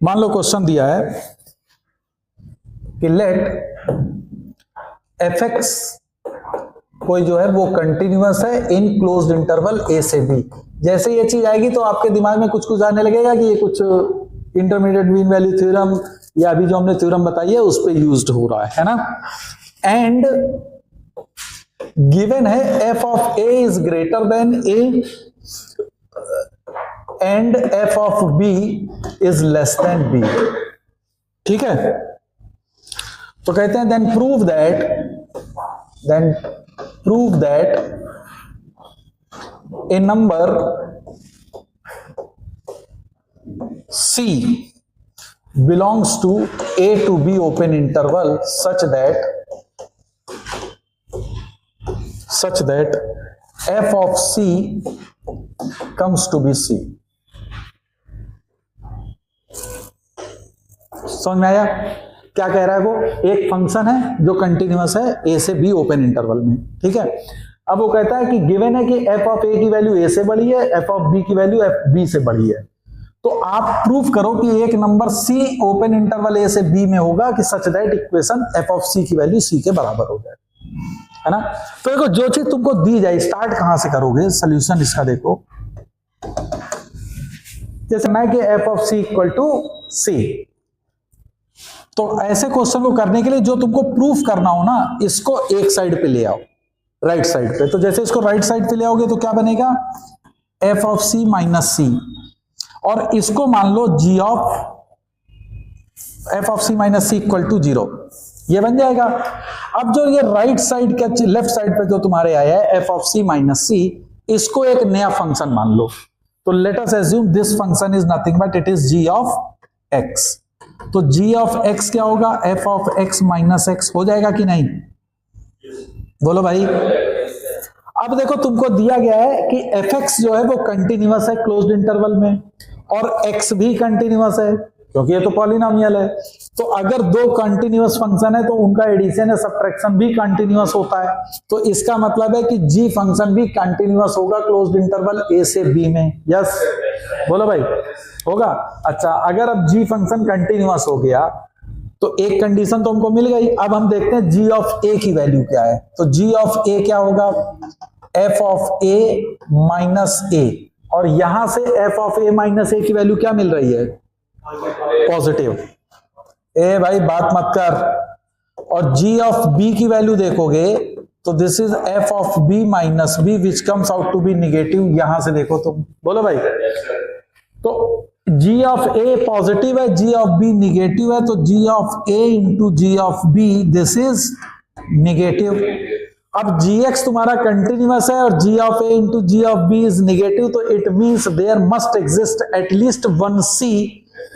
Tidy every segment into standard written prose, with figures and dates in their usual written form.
मान लो क्वेश्चन दिया है कि लेट एफ एक्स कोई जो है वो कंटिन्यूअस है इन क्लोज्ड इंटरवल ए से बी। जैसे ये चीज आएगी तो आपके दिमाग में कुछ कुछ आने लगेगा कि ये कुछ इंटरमीडिएट मीन वैल्यू थ्योरम या अभी जो हमने थ्योरम बताई है उस पे यूज्ड हो रहा है ना। एंड गिवन है f of a is greater than a and f of b is less than b. ठीक है, तो कहते हैं then prove that a number C belongs to A to B open interval such that f of C comes to be C। समझ में आया क्या कह रहा है वो? एक फंक्शन है जो कंटिन्यूअस है A से B ओपन इंटरवल में। ठीक है, अब वो कहता है कि गिवन है कि f ऑफ A की वैल्यू A से बड़ी है, f ऑफ B की वैल्यू f B से बड़ी है। तो आप प्रूफ करो कि एक number C open interval A से B में होगा कि such that equation f of C की वैल्यू C के बराबर हो जाए, है ना। तो देखो जो चीज तुमको दी जाए स्टार्ट कहां से करोगे सोल्यूशन इसका। देखो जैसे मैं कि f of C equal to C, तो ऐसे क्वेश्चन को करने के लिए जो तुमको प्रूफ करना हो ना इसको एक साइड पे ले आओ, राइट साइड पे। तो जैसे इसको राइट साइड पे ले आओगे तो क्या बनेगा f of C minus C, और इसको मान लो g of f of C minus C equal to 0, ये बन जाएगा। अब जो ये राइट साइड का लेफ्ट साइड पे जो तुम्हारे आया है f of C minus C, इसको एक नया फंक्शन मान लो। तो let us assume this function is nothing but it is g of x। तो g ऑफ x क्या होगा? f of x minus x हो जाएगा कि नहीं? बोलो भाई। अब देखो तुमको दिया गया है कि fx जो है वो कंटिन्यूअस है क्लोज्ड इंटरवल में और x भी कंटिन्यूअस है क्योंकि ये तो पॉलिनोमियल है। तो अगर दो कंटिन्यूअस फंक्शन है तो उनका एडिशन या सब्ट्रैक्शन भी कंटिन्यूअस होता है। तो इसका मतलब है कि g फंक्शन भी कंटिन्यूअस होगा क्लोज्ड इंटरवल a से b में। यस बोलो भाई, होगा। अच्छा, अगर अब g फंक्शन कंटिन्यूअस हो गया तो एक कंडीशन तो हमको मिल गई। अब हम देखते हैं g ऑफ a की वैल्यू क्या है। तो g ऑफ a क्या होगा? f of a minus a, और यहां से f of a minus a की वैल्यू क्या मिल रही है? पॉजिटिव। ए भाई बात मत कर। और g ऑफ b की वैल्यू देखोगे तो this is f of b minus b which comes out to be negative. यहां से देखो तुम, बोलो भाई। तो g ऑफ a पॉजिटिव है, g ऑफ b निगेटिव है, तो g of a into g of b this is negative. अब gx तुम्हारा कंटिन्यूअस है और g of a into g of b is negative, तो it means there must exist at least one c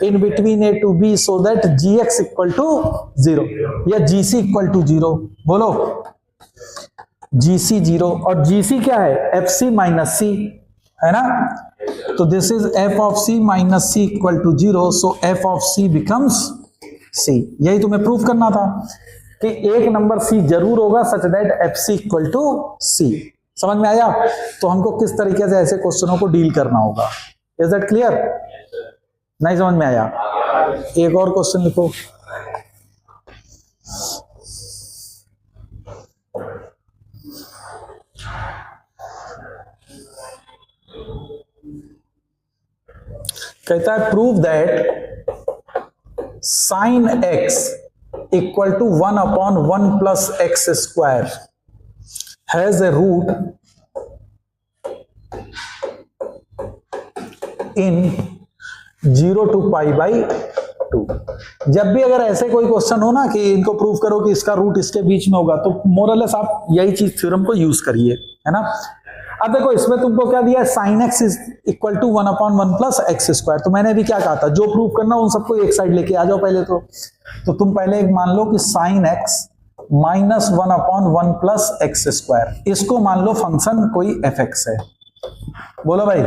in between a to b so that gx equal to 0 या gc equal to 0। बोलो gc 0, और gc क्या है? fc minus c, है ना। तो this is f of c minus c equal to 0, so f of c becomes c। यही तुम्हें प्रूफ करना था कि एक नंबर c जरूर होगा such that fc equal to c। समझ में आया? तो हमको किस तरीके से ऐसे क्वेश्चनों को डील करना होगा। Is that clear? नहीं समझ में आया? एक और क्वेश्चन लिखो। कहता है prove that sine x equal to 1 upon 1 plus x square has a root in 0 to pi by 2। जब भी अगर ऐसे कोई क्वेश्चन हो ना कि इनको प्रूव करो कि इसका रूट इसके बीच में होगा, तो मोरलेस आप यही चीज थ्योरम को यूज करिए, है ना। अब देखो इसमें तुमको क्या दिया है? Sine x is equal to 1 upon 1 plus x square. तो मैंने अभी क्या कहा था, जो प्रूव करना उन सबको एक साइड लेके आ जाओ पहले। तो तुम पहले एक मान लो कि sine x minus 1 upon 1 plus x square, इसको मान लो फंक्शन कोई एफ एक्स है। बोलो भाई,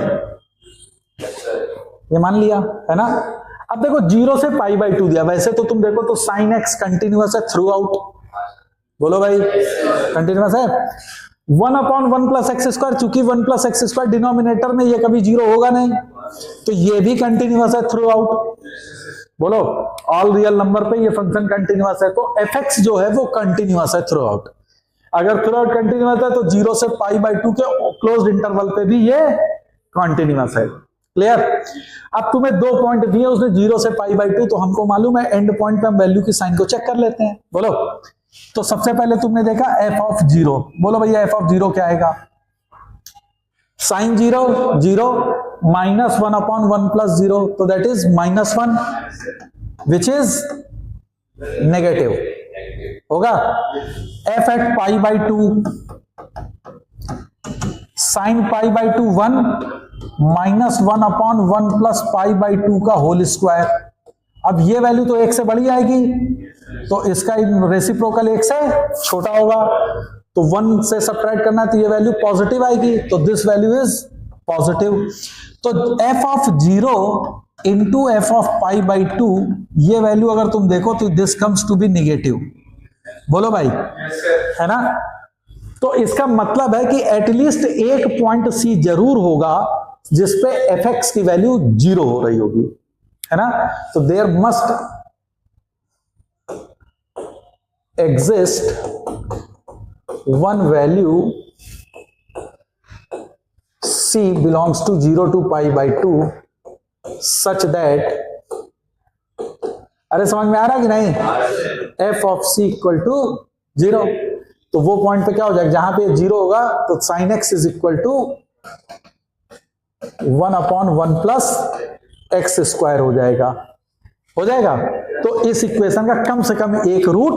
ये मान लिया, है ना। अब देखो 0 से पाई बाई 2 दिया। वैसे तो तुम देखो तो साइन एक्स कंटिन्यूअस है थ्रू आउट। बोलो भाई, कंटिन्यूअस है। 1 अपॉन 1 प्लस एक्स स्क्वायर, चूंकि 1 प्लस एक्स स्क्वायर डिनोमिनेटर में ये कभी 0 होगा नहीं, तो ये भी कंटिन्यूअस है थ्रू आउट। बोलो ऑल रियल नंबर पे ये फंक्शन कंटिन्यूअस है, तो fx जो है वो कंटिन्यूअस है थ्रू आउट। अगर थ्रू आउट कंटिन्यूअस है तो 0 से π/2 के क्लोज्ड इंटरवल पे भी ये कंटिन्यूअस है। क्लियर? अब तुम्हें 2 पॉइंट दिए उसने 0 से π/2, तो हमको मालूम है एंड पॉइंट पे हम वैल्यू की साइन को चेक कर लेते हैं। बोलो, तो सबसे पहले तुमने देखा f(0), बोलो भैया f(0) क्या आएगा? साइन 0 0 -1/1 + 0, तो that is -1 which is negative होगा। f at π/2 साइन π/2 1 -1/1 + π/2 का होल स्क्वायर। अब ये वैल्यू तो 1 से बड़ी आएगी, तो इसका रेसिप्रोकल 1 से छोटा होगा, तो 1 से सब्ट्रैक्ट करना है तो ये वैल्यू पॉजिटिव आएगी, तो दिस वैल्यू इज पॉजिटिव। तो f(0) इंटू f(π/2) ये वैल्यू अगर तुम देखो तो this comes to be negative. बोलो भाई, है ना? तो इसका मतलब है कि एटलीस्ट एक पॉइंट C जरूर होगा जिसपे fx की वैल्यू 0 हो रही होगी, है ना? तो there must exist one value C belongs to 0 to π/2 such that, अरे समझ में आ रहा कि नहीं, f(c) = 0। तो वो पॉइंट पे क्या हो जाएगा, जहां पे 0 होगा तो sin x = 1/1 + x² हो जाएगा। तो इस इक्वेशन का कम से कम एक रूट